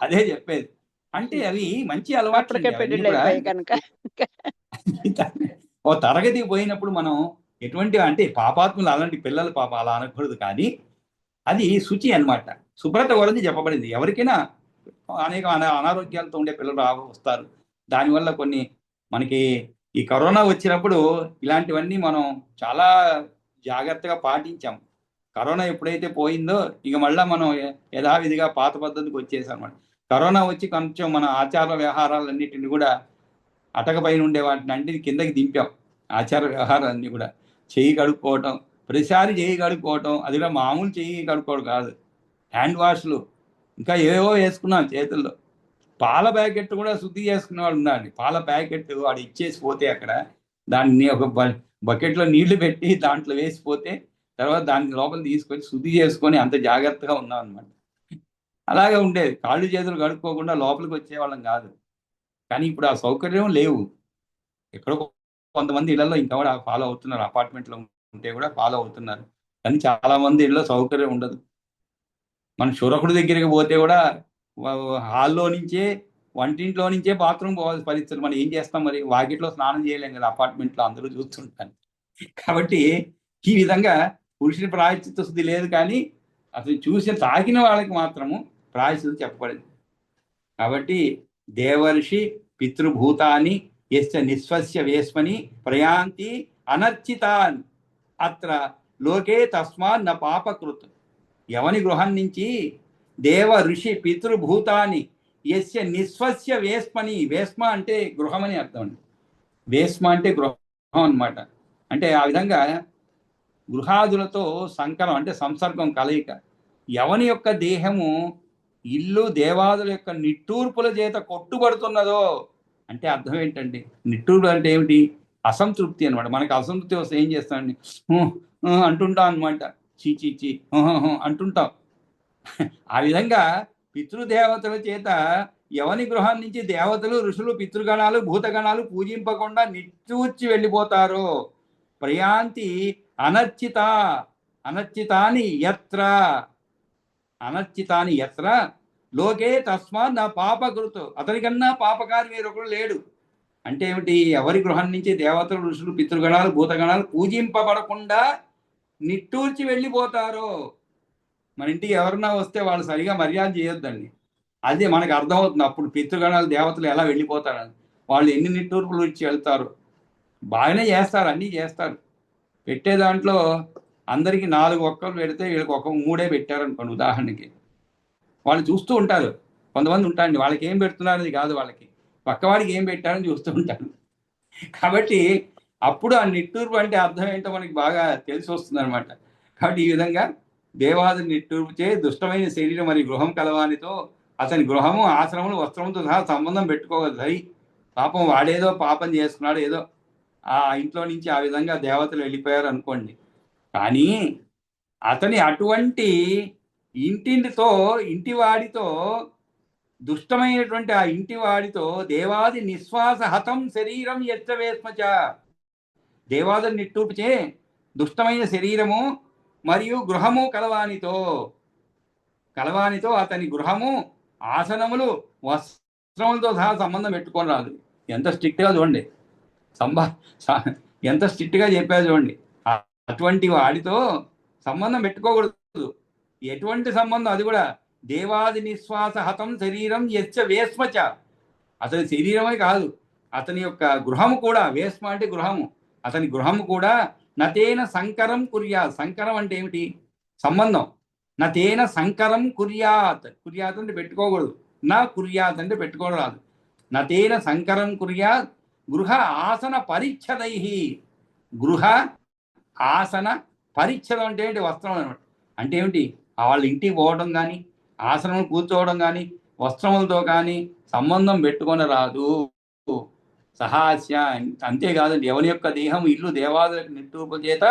A: అదే చెప్పేది. అంటే అవి మంచి అలవాట్లు. ఓ తరగతికి పోయినప్పుడు మనం ఎటువంటి అంటే పాపాత్ములు అలాంటి పిల్లలు పాప అలా అనకూడదు, కానీ అది శుచి అన్నమాట. శుభ్రత గురించి చెప్పబడింది. ఎవరికైనా అనేక అనారోగ్యాలతో ఉండే పిల్లలు వస్తారు. దానివల్ల కొన్ని మనకి ఈ కరోనా వచ్చినప్పుడు ఇలాంటివన్నీ మనం చాలా జాగ్రత్తగా పాటించాం. కరోనా ఎప్పుడైతే పోయిందో ఇక మళ్ళీ మనం యథావిధిగా పాత పద్ధతికి వచ్చేసాం అన్నమాట. కరోనా వచ్చి కొంచెం మన ఆచార వ్యవహారాలన్నిటిని కూడా అటకపైన ఉండే వాటిని అంటే కిందకి దింపాం. ఆచార వ్యవహారాలన్నీ కూడా చెయ్యి కడుక్కోవటం, ప్రతిసారి చెయ్యి కడుక్కోవటం, అది కూడా మామూలు చెయ్యి కడుక్కోవడం కాదు, హ్యాండ్ వాష్లు ఇంకా ఏవో వేసుకున్నాం చేతుల్లో. పాల ప్యాకెట్ కూడా శుద్ధి చేసుకునే వాళ్ళు ఉన్నారండి. పాల ప్యాకెట్ వాడు ఇచ్చేసి పోతే అక్కడ దాన్ని ఒక బకెట్లో నీళ్లు పెట్టి దాంట్లో వేసిపోతే తర్వాత దాన్ని లోపల తీసుకొని శుద్ధి చేసుకొని అంత జాగ్రత్తగా ఉన్నాం అనమాట. అలాగే ఉండేది. కాళ్ళు చేతులు కడుక్కోకుండా లోపలికి వచ్చేవాళ్ళం కాదు. కానీ ఇప్పుడు ఆ సౌకర్యం లేవు. ఎక్కడో కొంతమంది ఇళ్లలో ఇంకా కూడా ఫాలో అవుతున్నారు. అపార్ట్మెంట్లో ఉంటే కూడా ఫాలో అవుతున్నారు, కానీ చాలా మంది ఇళ్ళలో సౌకర్యం ఉండదు. మన శురకుడి దగ్గరికి పోతే కూడా హాల్లో నుంచే వంటింట్లో నుంచే బాత్రూమ్ పోవాల్సిన పరిస్థితులు. మనం ఏం చేస్తాం మరి? వాకిట్లో స్నానం చేయలేం కదా, అపార్ట్మెంట్లో అందరూ చూస్తుంటాను. కాబట్టి ఈ విధంగా పురుషుని ప్రాయశ్చిత్త శుద్ధి లేదు, కానీ అతను చూసి తాకిన వాళ్ళకి మాత్రము ప్రాయశ్చిత్తం చెప్పబడింది. కాబట్టి దేవర్షి పితృభూతాన్ని యస్య నిస్వస్య వేస్మని ప్రయాంతి అనర్చితాన్ అత్ర లోకే తస్మాత్ న పాపకృత్. ఎవని గృహం నుంచి దేవ ఋషి పితృభూతాన్ని యస్య నిస్వస్య వేస్మని, వేస్మ అంటే గృహమని అర్థం అండి. వేస్మ అంటే గృహం అన్నమాట. అంటే ఆ విధంగా గృహాదులతో సంకరం అంటే సంసర్గం కలయిక. ఎవని యొక్క దేహము ఇల్లు దేవాదుల యొక్క నిట్టూర్పుల చేత కొట్టుబడుతున్నదో అంటే అర్థం ఏంటండి? నిట్టూర్పు అంటే ఏమిటి? అసంతృప్తి అనమాట. మనకి అసంతృప్తి వస్తే ఏం చేస్తామండి? అంటుంటాం అనమాట. చీ అంటుంటాం. ఆ విధంగా పితృదేవతల చేత ఎవని గృహం నుంచి దేవతలు ఋషులు పితృగణాలు భూతగణాలు పూజింపకుండా నిట్టూర్చి వెళ్ళిపోతారో ప్రయాంతి అనర్చిత అనర్చితాని ఎత్ర అనర్చితాని ఎత్ర లోకే తస్మాత్ నా పాపకృతు. అతనికన్నా పాపకారి వేరొకడు లేడు. అంటే ఏమిటి? ఎవరి గృహం నుంచి దేవతలు ఋషులు పితృగణాలు భూతగణాలు పూజింపబడకుండా నిట్టూర్చి వెళ్ళిపోతారో. మన ఇంటికి ఎవరన్నా వస్తే వాళ్ళు సరిగా మర్యాద చేయొద్దండి. అదే మనకు అర్థమవుతుంది అప్పుడు పితృగణాలు దేవతలు ఎలా వెళ్ళిపోతారని. వాళ్ళు ఎన్ని నిట్టూర్పులు ఇచ్చి వెళ్తారు. బాగానే చేస్తారు, అన్నీ చేస్తారు. పెట్టే దాంట్లో అందరికి 4 ఒక్కలు పెడితే వీళ్ళకి ఒక 3 పెట్టారనుకోండి ఉదాహరణకి. వాళ్ళు చూస్తూ ఉంటారు. కొంతమంది ఉంటారండి, వాళ్ళకి ఏం పెడుతున్నారని కాదు, వాళ్ళకి పక్కవాడికి ఏం పెట్టారని చూస్తూ ఉంటారు. కాబట్టి అప్పుడు ఆ నిట్టూర్పు అంటే అర్థం ఏంటో మనకి బాగా తెలిసి వస్తుంది అనమాట. కాబట్టి ఈ విధంగా దేవాది నిట్టూర్పుచే దుష్టమైన శరీరం మరి గృహం కలవానితో అతని గృహము ఆశ్రమము వస్త్రముతో సహా సంబంధం పెట్టుకోగలదు. పాపం వాడేదో పాపం చేసుకున్నాడు, ఏదో ఆ ఇంట్లో నుంచి ఆ విధంగా దేవతలు వెళ్ళిపోయారు అనుకోండి. కానీ అతని అటువంటి ఇంటివాడితో దుష్టమైనటువంటి ఆ ఇంటివాడితో దేవాది నిశ్వాస హతం శరీరం యచ్చవేస్మచ. దేవాదుని నిట్టూర్పుచే దుష్టమైన శరీరము మరియు గృహము కలవానితో అతని గృహము ఆసనములు వస్త్రములతో సహా సంబంధం పెట్టుకొని రాదు. ఎంత స్ట్రిక్ట్గా చూడండి, ఎంత స్ట్రిక్ట్గా చెప్పారు చూడండి. అటువంటి వాడితో సంబంధం పెట్టుకోకూడదు. ఎటువంటి సంబంధం? అది కూడా దేవాది నిశ్వాస హతం శరీరం యచ్చ వేస్మచ. అతని శరీరమే కాదు, అతని యొక్క గృహము కూడా. వేస్మ అంటే గృహము. అతని గృహము కూడా నతేన సంకరం కుర్యాత్. సంకరం అంటే ఏమిటి? సంబంధం. నతేన సంకరం కుర్యాత్. కుర్యాత్ అంటే పెట్టుకోకూడదు. నా కుర్యాత్ అంటే పెట్టుకోరాదు. నతేన సంకరం కుర్యాత్ గృహ ఆసన పరిచ్ఛదై. గృహ ఆసన పరిచ్ఛదం అంటే ఏంటి? వస్త్రం అనమాట. అంటే ఏమిటి? వాళ్ళ ఇంటికి పోవడం కానీ ఆసనం కూర్చోవడం కానీ వస్త్రములతో కానీ సంబంధం పెట్టుకొని రాదు. సహాస్య. అంతేకాదండి, ఎవరి యొక్క దేహం ఇల్లు దేవాదులకు నిట్టూర్పుల చేత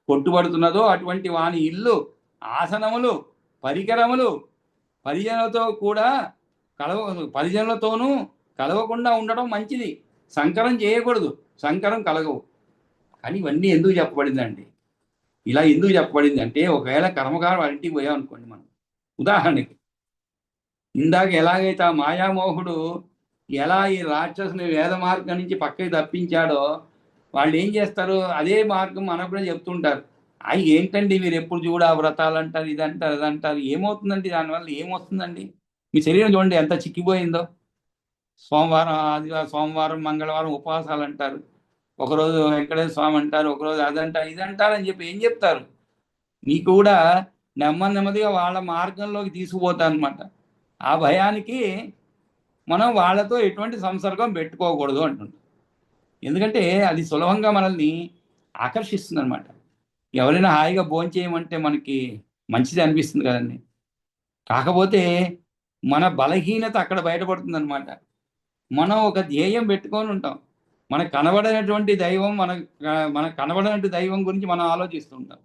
A: కొట్టుబడుతున్నదో అటువంటి వాని ఇల్లు ఆసనములు పరికరములు పరిజనులతోనూ కలవకుండా ఉండడం మంచిది. సంకరం చేయకూడదు, సంకరం కలగవు. కానీ ఇవన్నీ ఎందుకు చెప్పబడిందండి? ఇలా ఎందుకు చెప్పబడింది అంటే, ఒకవేళ కర్మకారం వాళ్ళ ఇంటికి పోయాం అనుకోండి, మనం ఉదాహరణకి ఇందాక ఎలాగైతే ఆ మాయామోహుడు ఎలా ఈ రాక్షసుని వేద మార్గం నుంచి పక్కకి తప్పించాడో, వాళ్ళు ఏం చేస్తారు? అదే మార్గం మనకు కూడా చెప్తుంటారు. ఏంటండి మీరు ఎప్పుడు చూడ వ్రతాలు అంటారు, ఇదంటారు అదంటారు. ఏమవుతుందండి దానివల్ల? ఏమొస్తుందండి? మీ శరీరం చూడండి ఎంత చిక్కిపోయిందో. సోమవారం మంగళవారం ఉపవాసాలు అంటారు, ఒకరోజు వెంకటేశ్వర స్వామి అంటారు, ఒకరోజు అదంటారు ఇదంటారు అని చెప్పి ఏం చెప్తారు? నీకు కూడా నెమ్మదిగా వాళ్ళ మార్గంలోకి తీసుకుపోతారు అనమాట. ఆ భయానికి మనం వాళ్ళతో ఎటువంటి సంసర్గం పెట్టుకోకూడదు అంటుంటాం. ఎందుకంటే అది సులభంగా మనల్ని ఆకర్షిస్తుంది అనమాట. ఎవరైనా హాయిగా భోంచేయమంటే మనకి మంచిది అనిపిస్తుంది కదండి. కాకపోతే మన బలహీనత అక్కడ బయటపడుతుంది అనమాట. మనం ఒక ధ్యేయం పెట్టుకొని ఉంటాం. మనకు కనబడినటువంటి దైవం మనకు కనబడినటువంటి దైవం గురించి మనం ఆలోచిస్తూ ఉంటాం.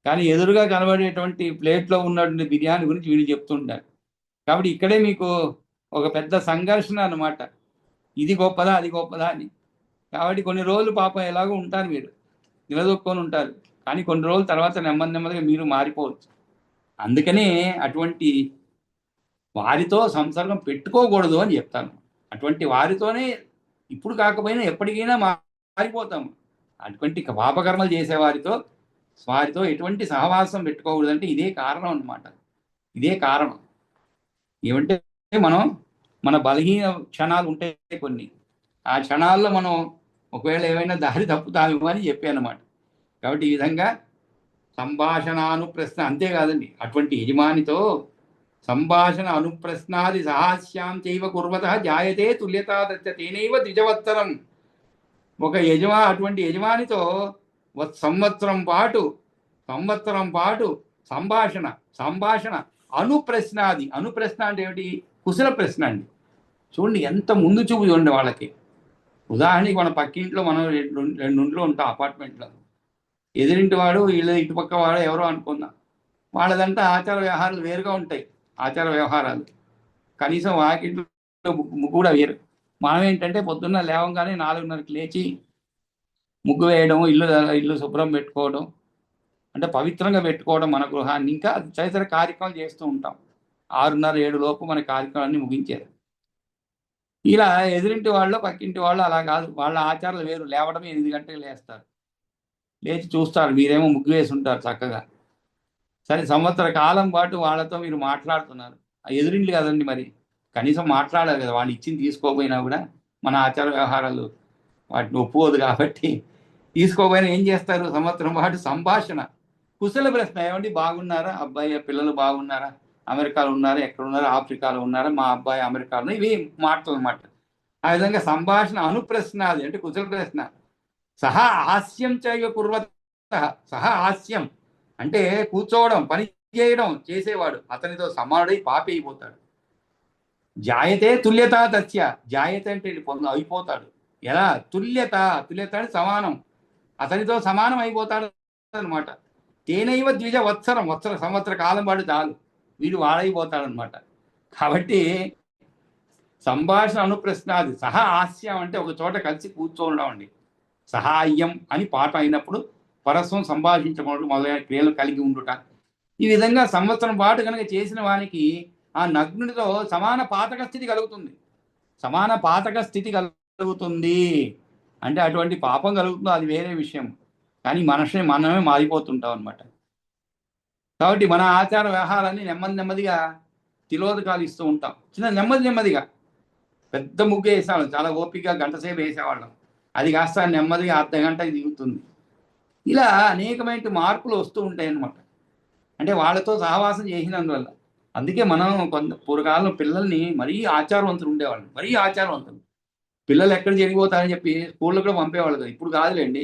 A: కానీ ఎదురుగా కనబడేటువంటి ప్లేట్లో ఉన్నటువంటి బిర్యానీ గురించి వీళ్ళు చెప్తుంటారు. కాబట్టి ఇక్కడే మీకు ఒక పెద్ద సంఘర్షణ అనమాట. ఇది గొప్పదా అది గొప్పదా అని. కాబట్టి కొన్ని రోజులు పాపం ఎలాగో ఉంటారు, మీరు నిలదొక్కొని ఉంటారు. కానీ కొన్ని రోజుల తర్వాత నెమ్మదిగా మీరు మారిపోవచ్చు. అందుకనే అటువంటి వారితో సంసర్గం పెట్టుకోకూడదు అని చెప్తాను. అటువంటి వారితోనే ఇప్పుడు కాకపోయినా ఎప్పటికైనా మారిపోతాము. అటువంటి పాపకర్మలు చేసేవారితో వారితో ఎటువంటి సహవాసం పెట్టుకోకూడదంటే ఇదే కారణం అన్నమాట. ఇదే కారణం ఏమంటే మనం మన బలహీన క్షణాలు ఉంటాయి కొన్ని, ఆ క్షణాల్లో మనం ఒకవేళ ఏమైనా దారి తప్పుతామేమో అని చెప్పానమాట. కాబట్టి ఈ విధంగా సంభాషణ అనుప్రశ్న, అంతేకాదండి అటువంటి యజమానితో సంభాషణ అనుప్రశ్నాది సహాస్యాం చైవ కుర్వత జాయతే తుల్యతా తేనైవ ద్విజవత్సరం. ఒక అటువంటి యజమానితో సంవత్సరం పాటు సంభాషణ అనుప్రశ్నాది. అనుప్రశ్న అంటే ఏమిటి? కుశల ప్రశ్న అండి. చూడండి ఎంత ముందు చూపు చూడండి వాళ్ళకి. ఉదాహరణకి మన పక్కింట్లో మనం రెండు ఇంట్లో ఉంటాం అపార్ట్మెంట్లో. ఎదురింటి వాడు వీళ్ళ ఇటుపక్క వాడు ఎవరో అనుకుందాం, వాళ్ళదంతా ఆచార వ్యవహారాలు వేరుగా ఉంటాయి. ఆచార వ్యవహారాలు కనీసం వాకింట్లో ముగ్గు కూడా వేరు. మనం ఏంటంటే పొద్దున్న లేవగానే 4:30కి లేచి ముగ్గు వేయడం, ఇల్లు శుభ్రం పెట్టుకోవడం, అంటే పవిత్రంగా పెట్టుకోవడం మన గృహాన్ని, ఇంకా తదితర కార్యక్రమాలు చేస్తూ ఉంటాం. 6:30, 7 లోపు మన కార్యక్రమాన్ని ముగించారు. ఇలా ఎదురింటి వాళ్ళు పక్కింటి వాళ్ళు అలా కాదు, వాళ్ళ ఆచారాలు వేరు. లేవడం 8 గంటలకు లేస్తారు, లేచి చూస్తారు, మీరేమో ముగ్గు వేసి ఉంటారు చక్కగా. సరే, సంవత్సర కాలం పాటు వాళ్ళతో మీరు మాట్లాడుతున్నారు. ఎదురింట్లు కదండి, మరి కనీసం మాట్లాడాలి కదా. వాళ్ళు ఇచ్చింది తీసుకోపోయినా కూడా మన ఆచార వ్యవహారాలు వాటిని ఒప్పుకోదు కాబట్టి తీసుకోపోయినా ఏం చేస్తారు? సంవత్సరం పాటు సంభాషణ, కుశల ప్రశ్న. ఏమండి బాగున్నారా? అబ్బాయి పిల్లలు బాగున్నారా? అమెరికాలో ఉన్నారా? ఎక్కడ ఉన్నారా? ఆఫ్రికాలో ఉన్నారా? మా అబ్బాయి అమెరికాలో. ఇవి మాటలు అన్నమాట. ఆ విధంగా సంభాషణ అనుప్రశ్నాది అంటే కుశల ప్రశ్న. సహా హాస్యం చైవ కుర్వత. సహా హాస్యం అంటే కూర్చోవడం, పని చేయడం చేసేవాడు అతనితో సమానుడై పాపి అయిపోతాడు. జాయతే తుల్యత తస్య. జాయతే అంటే అయిపోతాడు. ఎలా? తుల్యత అంటే సమానం, అతనితో సమానం అయిపోతాడు అనమాట. తేనైవ ద్విజ వత్సరం. సంవత్సర కాలం పాటు చాలు, వీడు వాడైపోతాడు అనమాట. కాబట్టి సంభాషణ అనుప్రశ్నాది. సహా హాస్యం అంటే ఒక చోట కలిసి కూర్చోవడం అండి. సహాయం అని పాట అయినప్పుడు పరస్పరం సంభాషించడం మొదలైన క్రియలు కలిగి ఉండుట. ఈ విధంగా సంవత్సరం పాటు కనుక చేసిన వానికి ఆ నగ్నుడితో సమాన పాతక స్థితి కలుగుతుంది. సమాన పాతక స్థితి కలుగుతుంది అంటే అటువంటి పాపం కలుగుతుందో అది వేరే విషయం, కానీ మనమే మారిపోతుంటాం అనమాట. కాబట్టి మన ఆచార వ్యవహారాన్ని నెమ్మదిగా తిలోదకాలు ఇస్తూ ఉంటాం. నెమ్మదిగా పెద్ద ముగ్గు వేసేవాళ్ళం, చాలా ఓపికగా గంటసేపు వేసేవాళ్ళం. అది కాస్త నెమ్మదిగా అర్ధగంట దిగుతుంది. ఇలా అనేకమైన మార్పులు వస్తూ ఉంటాయి అన్నమాట. అంటే వాళ్ళతో సహవాసం చేసినందువల్ల. అందుకే మనం పూర్వకాలంలో పిల్లల్ని మరీ ఆచారవంతులు ఉండేవాళ్ళు, మరీ ఆచారవంతులు. పిల్లలు ఎక్కడ జరిగిపోతారని చెప్పి స్కూల్లో కూడా పంపేవాళ్ళు కదా. ఇప్పుడు కాదులేండి,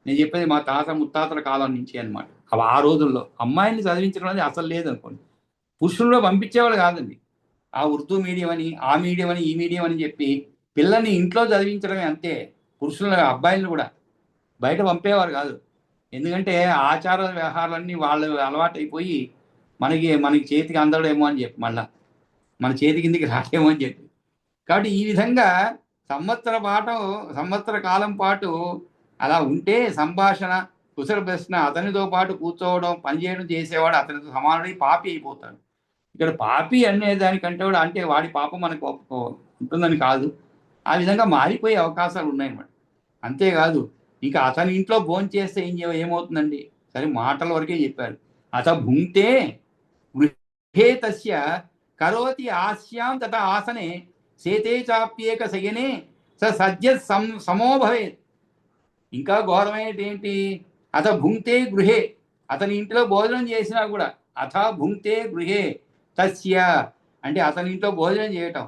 A: నేను చెప్పేది మా ముత్తాతల కాలం నుంచి అనమాట. ఆ రోజుల్లో అమ్మాయిని చదివించడం అనేది అసలు లేదనుకోండి. పురుషుల్లో పంపించేవాళ్ళు కాదండి. ఆ ఉర్దూ మీడియం అని, ఆ మీడియం అని, ఈ మీడియం అని చెప్పి పిల్లల్ని ఇంట్లో చదివించడమే అంతే. పురుషుల అబ్బాయిలను కూడా బయట పంపేవారు కాదు. ఎందుకంటే ఆచార వ్యవహారాలన్నీ వాళ్ళు అలవాటు అయిపోయి మనకి చేతికి అందడేమో అని చెప్పి, మళ్ళా మన చేతి కిందికి రాడేమో అని చెప్పి. కాబట్టి ఈ విధంగా సంవత్సర కాలం పాటు అలా ఉంటే సంభాషణ కుశల ప్రశ్న, అతనితో పాటు కూర్చోవడం, పనిచేయడం చేసేవాడు అతనితో సమానుడై పాపి అయిపోతాడు. ఇక్కడ పాపి అనే దానికంటే కూడా అంటే వాడి పాపం మనకు ఉంటుందని కాదు, ఆ విధంగా మారిపోయే అవకాశాలు ఉన్నాయన్నమాట. అంతేకాదు, ఇంకా అతని ఇంట్లో భోంచేస్తే ఏమవుతుందండి? సరే, మాటల వరకే చెప్పారు. అత భుంక్తే గృహే తస్య కరోతి ఆస్యాం తథా ఆసనే సేతే చాప్యేక శయనే సద్య సమో భవేత్. ఇంకా ఘోరమైనది ఏంటి? అత భుంక్తే గృహే, అతని ఇంట్లో భోజనం చేసినా కూడా అథ భుంక్తే గృహే తస్య అంటే అతని ఇంట్లో భోజనం చేయటం.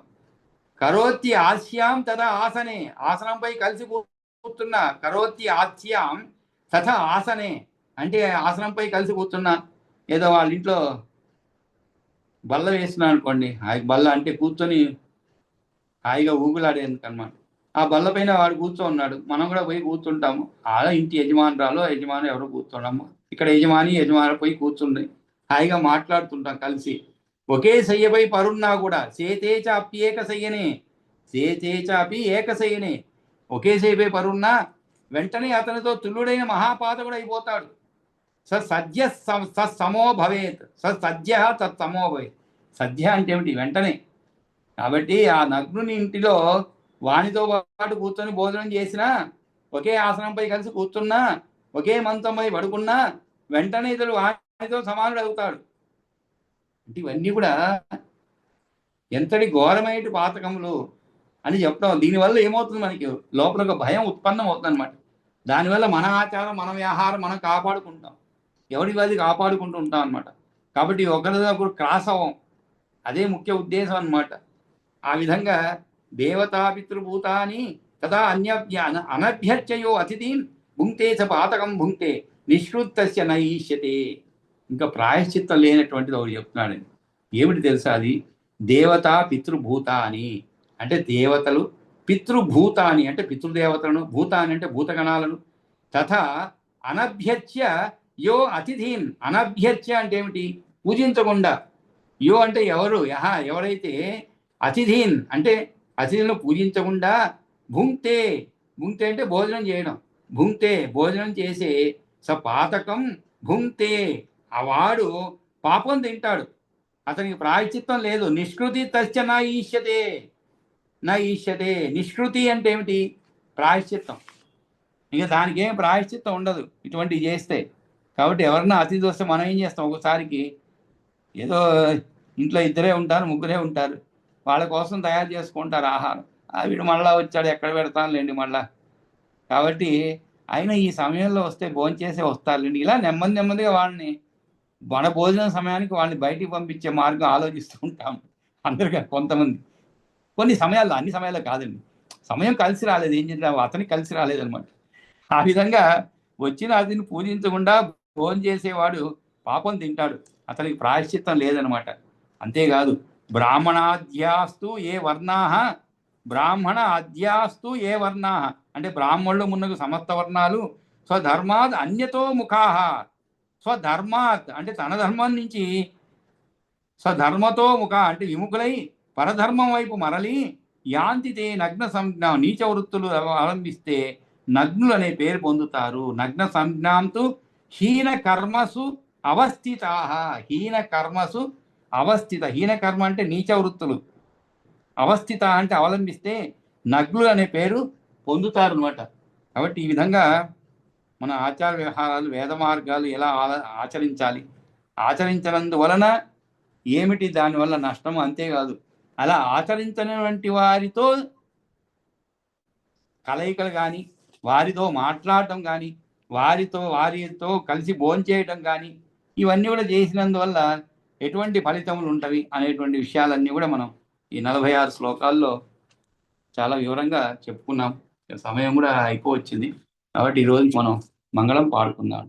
A: కరోతి ఆస్యాం తథా ఆసనే, ఆసనంపై కలిసి కూర్చున్నా. కరోతి ఆస్యాం తథా ఆసనే అంటే ఆసనంపై కలిసి కూర్చున్నా. ఏదో వాళ్ళ ఇంట్లో బల్ల వేస్తున్నా అనుకోండి, బల్ల అంటే కూర్చొని హాయిగా ఊగులాడేందుకన్నమాట. ఆ బల్ల పైన వాడు కూర్చోన్నాడు, మనం కూడా పోయి కూర్చుంటాము. అలా ఇంటి యజమాని ఎవరో కూర్చున్నాము. ఇక్కడ యజమాని పోయి కూర్చుంది, హాయిగా మాట్లాడుతుంటాం కలిసి. ఒకే శయ్యపై పరున్నా కూడా సేతేచాపి ఏకశయనే, ఒకే శయ్యపై పరున్నా వెంటనే అతనితో తుల్లుడైన మహాపాతకుడు అయిపోతాడు. సద్య సమో భవేత్. సద్య తత్సమో భవేత్. సద్య అంటే ఏమిటి? వెంటనే. కాబట్టి ఆ నగ్నుని ఇంటిలో వానితో పాటు కూర్చొని భోజనం చేసినా ఒకే ఆసనంపై కలిసి కూర్చున్నా, ఒకే మంచంపై పడుకున్నా వెంటనే ఇతడు వాడితో సమానుడు అవుతాడు. అంటే ఇవన్నీ కూడా ఎంతటి ఘోరమైన పాతకములు అని చెప్పడం. దీనివల్ల ఏమవుతుంది, మనకి లోపల ఒక భయం ఉత్పన్నం అవుతుంది అనమాట. దానివల్ల మన ఆచారం, మన వ్యవహారం మనం కాపాడుకుంటాం, ఎవరికి అది కాపాడుకుంటూ ఉంటాం అనమాట. కాబట్టి ఒకరిదొకరు క్రాస్ అవ్వం, అదే ముఖ్య ఉద్దేశం అనమాట. ఆ విధంగా దేవతా పితృభూతాని తదా అనభ్యర్చయో అతిథిం భుంక్తే స పాతకం భుంక్తే నిష్కృత్తస్య నైష్యతే. ఇంకా ప్రాయశ్చిత్తం లేనటువంటిది ఒకటి చెప్తున్నాడండి. ఏమిటి తెలుసా అది? దేవతా పితృభూతాని అంటే దేవతలు, పితృభూతాని అంటే పితృదేవతలను, భూతాని అంటే భూతగణాలను, తథా అనభ్యర్చ్య యో అతిథిన్. అనభ్యర్చ్య అంటే ఏమిటి? పూజించకుండా. యో అంటే ఎవరు, ఎవరైతే అతిథిన్ అంటే అతిథులను పూజించకుండా, భుంక్తే, భుంక్తే అంటే భోజనం చేయడం, భుంక్తే భోజనం చేసే, స పాతకం భుంక్తే ఆ వాడు పాపం తింటాడు, అతనికి ప్రాయశ్చిత్తం లేదు. నిష్కృతి తస్య నా ఈష్యతే, నా ఈష్యతే. నిష్కృతి అంటే ఏమిటి? ప్రాయశ్చిత్తం. ఇంకా దానికి ఏం ప్రాయశ్చిత్తం ఉండదు ఇటువంటివి చేస్తే. కాబట్టి ఎవరన్నా అతిథి వస్తే మనం ఏం చేస్తాం, ఒకసారికి ఏదో ఇంట్లో ఇద్దరే ఉంటారు, ముగ్గురే ఉంటారు, వాళ్ళ కోసం తయారు చేసుకుంటారు ఆహారం. వీడు మళ్ళా వచ్చాడు, ఎక్కడ పెడతానులేండి మళ్ళా. కాబట్టి ఆయన ఈ సమయంలో వస్తే భోంచేసే వస్తారులేండి. ఇలా నెమ్మది నెమ్మదిగా వాళ్ళని మన భోజనం సమయానికి వాళ్ళని బయటికి పంపించే మార్గం ఆలోచిస్తూ ఉంటాం అందరికీ. కొంతమంది కొన్ని సమయాల్లో, అన్ని సమయాల్లో కాదండి, సమయం కలిసి రాలేదు, ఏం చేద్దాం, అతనికి కలిసి రాలేదనమాట. ఆ విధంగా వచ్చిన అతిని పూజించకుండా భోజనం చేసేవాడు పాపం తింటాడు, అతనికి ప్రాయశ్చిత్తం లేదనమాట. అంతేకాదు బ్రాహ్మణాద్యాస్తు ఏ వర్ణాహ, బ్రాహ్మణ అద్యాస్తు ఏ వర్ణాహ అంటే బ్రాహ్మణులు మున్నగు సమస్త వర్ణాలు, స్వధర్మాద్ అన్యతో ముఖాహ. స్వధర్మాత్ అంటే తన ధర్మం నుంచి, స్వధర్మతో ముఖ అంటే విముఖులై పరధర్మం వైపు మరలి, యాంతితే నగ్న సంజ్ఞ నీచ వృత్తులు అవలంబిస్తే నగ్నులు అనే పేరు పొందుతారు. నగ్న సంజ్ఞాంతు హీన కర్మసు అవస్థితా. హీన కర్మసు అవస్థిత, హీన కర్మ అంటే నీచ వృత్తులు, అవస్థిత అంటే అవలంబిస్తే నగ్నులు అనే పేరు పొందుతారు అనమాట. కాబట్టి ఈ విధంగా మన ఆచార వ్యవహారాలు, వేద మార్గాలు ఎలా ఆచరించాలి, ఆచరించినందువలన ఏమిటి దానివల్ల నష్టం, అంతేకాదు అలా ఆచరించినటువంటి వారితో కలయికలు కానీ, వారితో మాట్లాడటం కానీ, వారితో కలిసి భోంచేయటం కానీ, ఇవన్నీ కూడా చేసినందువల్ల ఎటువంటి ఫలితములు ఉంటవి అనేటువంటి విషయాలన్నీ కూడా మనం ఈ 46 శ్లోకాల్లో చాలా వివరంగా చెప్పుకున్నాం. సమయం కూడా అయిపోవచ్చింది, కాబట్టి ఈరోజు మనం మంగళం పాడుకుందాం.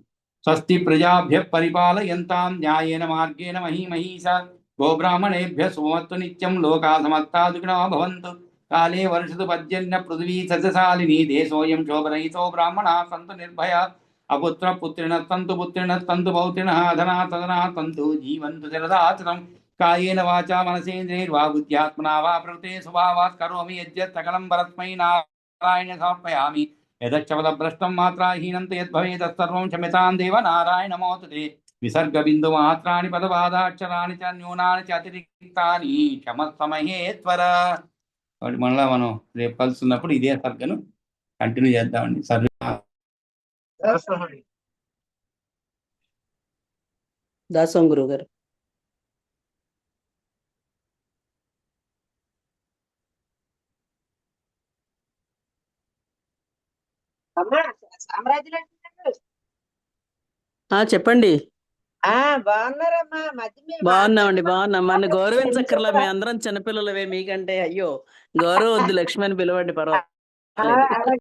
A: స్వస్తి ప్రజాభ్య పరిపాలయంతాం న్యాయేన మార్గేణ మహీమహీషా గోబ్రాహ్మణేభ్య సుమత్తు నిత్యం లోకా సమస్తా సుఖినో భవంతు. కాలే వర్షతు పర్జన్య పృథివీ సస్యశాలినీ దేశోయం శోభరహితో బ్రాహ్మణా సంతు నిర్భయా. అపుత్ర పుత్రిణ తంతు పుత్రిణ తంతు పౌత్రిణ ధనా తదనా తంతు జీవంతు శరదాచరం. కాయేన వాచా మనసేంద్రియైర్వా బుద్ధ్యాత్మనా వా ప్రకృతే స్వభావాత్ కరోమి యద్యత్ సకలం పరస్మై నారాయణ సమర్పయామి. యదచ్చపదభ్రష్టం మాత్రాహీనం యద్భవేత్ తత్సర్వం క్షమ్యతాం దేవ నారాయణ నమోస్తుతే. విసర్గ బిందు మాత్రాని పదపాదాక్షరాణి చ న్యూనాని చ అతిరిక్తాని క్షమస్వ మహేశ్వర. కాబట్టి మళ్ళా మనం రేపు కలుస్తున్నప్పుడు ఇదే సర్గను కంటిన్యూ చేద్దామండి. సర్వ
C: దాసం గురువు గారు. చెప్పండి. బాగున్నామండి, బాగున్నాం. మన గౌరవించక్కర్లా, మేము అందరం చిన్నపిల్లలవే మీకంటే. అయ్యో, గౌరవ వద్దు, లక్ష్మి అని పిలవండి, పర్వాలేదు.